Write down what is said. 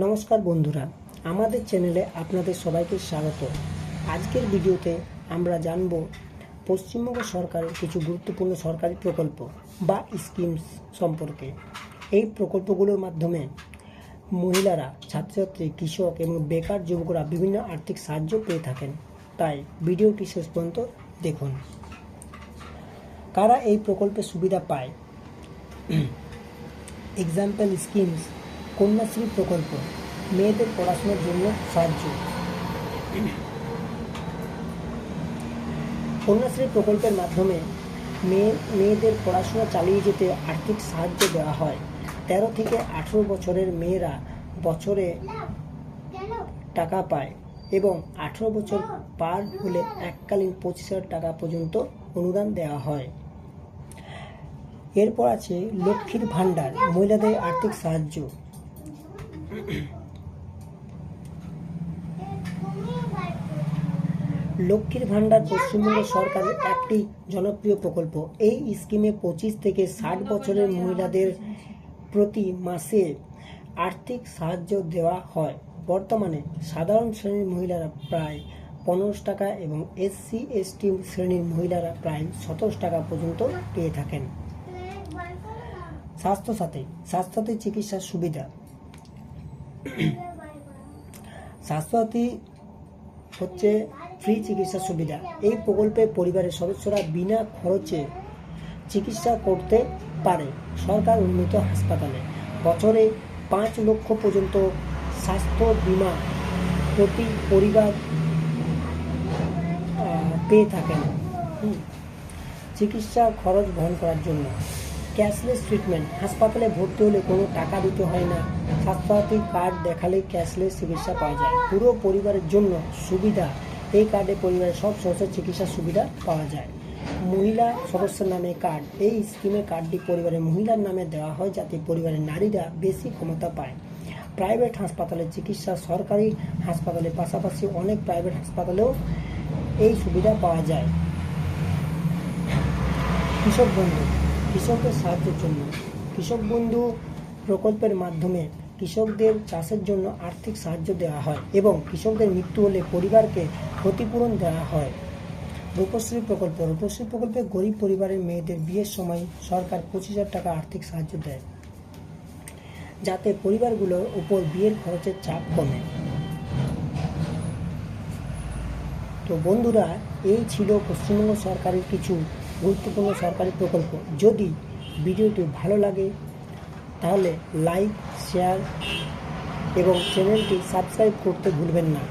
নমস্কার বন্ধুরা, আমাদের চ্যানেলে আপনাদের সবাইকে স্বাগত। আজকের ভিডিওতে আমরা জানব পশ্চিমবঙ্গ সরকারের কিছু গুরুত্বপূর্ণ সরকারি প্রকল্প বা স্কিমস সম্পর্কে। এই প্রকল্পগুলোর মাধ্যমে মহিলারা, ছাত্রছাত্রী, কৃষক এবং বেকার যুবকরা বিভিন্ন আর্থিক সাহায্য পেয়ে থাকেন। তাই ভিডিওটি শেষ পর্যন্ত দেখুন। কারা এই প্রকল্পের সুবিধা পায়? এক্সাম্পল স্কিমস: কন্যাশ্রী প্রকল্প, মেয়েদের পড়াশোনার জন্য সাহায্য। কন্যাশ্রী প্রকল্পের মাধ্যমে মেয়েদের পড়াশোনা চালিয়ে যেতে আর্থিক সাহায্য দেওয়া হয়। 13 থেকে 18 বছরের মেয়েরা বছরে টাকা পায় এবং 18 বছর পার হলে এককালীন 25,000 টাকা পর্যন্ত অনুদান দেওয়া হয়। এরপর আছে লক্ষ্মীর ভাণ্ডার, মহিলাদের আর্থিক সাহায্য। লক্ষ্মীর ভাণ্ডার পশ্চিমবঙ্গ সরকারের একটি জনপ্রিয় প্রকল্প। এই স্কিমে 25 থেকে 60 বছরের মহিলাদের প্রতি মাসে আর্থিক সাহায্য দেওয়া হয়। বর্তমানে সাধারণ শ্রেণীর মহিলারা প্রায় 15 টাকা এবং SC/ST শ্রেণীর মহিলারা প্রায় 17 টাকা পর্যন্ত পেয়ে থাকেন। স্বাস্থ্যসাথী চিকিৎসার সুবিধা। স্বাস্থ্যসাথী হচ্ছে ফ্রি চিকিৎসা সুবিধা। এই প্রকল্পে পরিবারের সদস্যরা বিনা খরচে চিকিৎসা করতে পারে সরকার অনুমোদিত হাসপাতালে। বছরে 5 লক্ষ পর্যন্ত স্বাস্থ্য বীমা প্রতি পরিবার পেয়ে থাকেন। চিকিৎসা খরচ বহন করার জন্য ক্যাশলেস ট্রিটমেন্ট, হাসপাতালে ভর্তি হলে কোনো টাকা দিতে হয় না। স্বাস্থ্যসাথী কার্ড দেখালে ক্যাশলেস চিকিৎসা পাওয়া যায়। পুরো পরিবারের জন্য সুবিধা, এই কার্ডে পরিবারের সব সদস্যের চিকিৎসার সুবিধা পাওয়া যায়। মহিলা সদস্যের নামে কার্ড, এই স্কিমে কার্ডটি পরিবারের মহিলার নামে দেওয়া হয় যাতে পরিবারের নারীরা বেশি ক্ষমতা পায়। প্রাইভেট হাসপাতালে চিকিৎসা, সরকারি হাসপাতালের পাশাপাশি অনেক প্রাইভেট হাসপাতালেও এই সুবিধা পাওয়া যায়। কৃষক বন্ধু, কৃষকদের সাহায্যের জন্য কৃষক বন্ধু প্রকল্পের মাধ্যমে কৃষকদের চাষের জন্য আর্থিক সাহায্য দেওয়া হয় এবং কৃষকদের মৃত্যু হলে পরিবারকে ক্ষতিপূরণ দেওয়া হয়। রূপশ্রী প্রকল্পে গরিব পরিবারের মেয়েদের বিয়ের সময় সরকার 25,000 টাকা আর্থিক সাহায্য দেয় যাতে পরিবারগুলোর উপর বিয়ের খরচের চাপ কমে। তো বন্ধুরা, এই ছিল পশ্চিমবঙ্গ সরকারের কিছু গুরুত্বপূর্ণ সরকারি প্রকল্প। যদি ভিডিওটি ভালো লাগে তাহলে লাইক, শেয়ার এবং চ্যানেলটি সাবস্ক্রাইব করতে ভুলবেন না।